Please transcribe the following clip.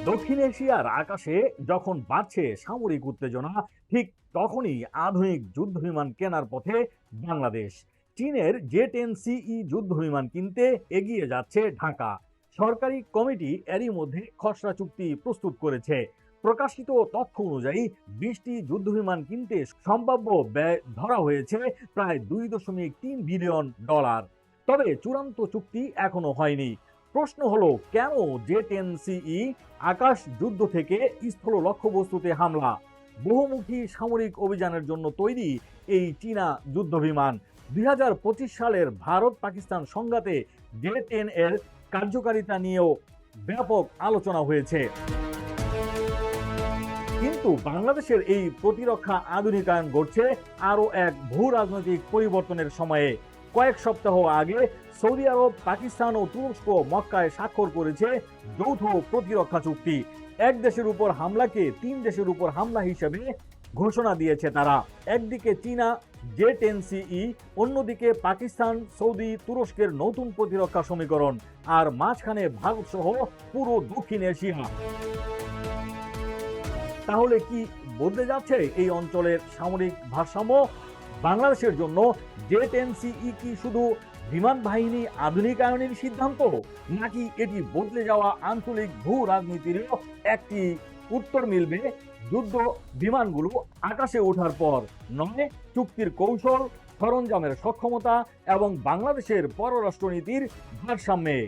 দক্ষিণ এশিয়ার আকাশে যখন বাড়ছে সামরিক উত্তেজনা, ঠিক তখনই আধুনিক যুদ্ধবিমান কেনার পথে বাংলাদেশ। চীনের জে-10 সিই যুদ্ধবিমান কিনতে এগিয়ে যাচ্ছে ঢাকা। সরকারি কমিটি এরই মধ্যে খসড়া চুক্তি প্রস্তুত করেছে। প্রকাশিত তথ্য অনুযায়ী 20টি যুদ্ধবিমান কিনতে সম্ভাব্য ব্যয় ধরা হয়েছে প্রায় $2.3 বিলিয়ন। তবে চূড়ান্ত চুক্তি এখনো হয়নি। প্রশ্ন হলো, কেন জে-10 সিই আকাশ যুদ্ধ থেকে স্থল লক্ষ্যবস্তুতে হামলা? বহুমুখী সামরিক অভিযানের জন্য তৈরি এই চীনা যুদ্ধবিমান 2025 সালের ভারত পাকিস্তান সংঘাতে জে-10 এর কার্যকারিতা নিয়েও ব্যাপক আলোচনা হয়েছে। কিন্তু বাংলাদেশের এই প্রতিরক্ষা আধুনিকায়ন ঘটছে আরও এক ভূ রাজনৈতিক পরিবর্তনের সময়ে। কয়েক সপ্তাহ আগে সৌদি আরব, পাকিস্তান ও তুরস্ক মক্কায় স্বাক্ষর করেছে যৌথ প্রতিরক্ষা চুক্তি। এক দেশের উপর হামলাকে 3 দেশের উপর হামলা হিসেবে ঘোষণা দিয়েছে তারা। একদিকে চীনা জে-10 সিই, অন্যদিকে পাকিস্তান, সৌদি, তুরস্কের নতুন প্রতিরক্ষা সমীকরণ, আর মাঝখানে ভারত সহ পুরো দক্ষিণ এশিয়া। তাহলে কি বদলে যাচ্ছে এই অঞ্চলের সামরিক ভারসাম্য? বাংলাদেশের জন্য জে-10 সিই কি শুধু বিমান বাহিনী আধুনিকায়নের সিদ্ধান্ত, নাকি এটি বদলে যাওয়া আঞ্চলিক ভূ রাজনীতিরও একটি উত্তর মিলবে যুদ্ধ বিমানগুলো আকাশে ওঠার পর? নয় চুক্তির কৌশল, সরঞ্জামের সক্ষমতা এবং বাংলাদেশের পররাষ্ট্রনীতির ভারসাম্যে।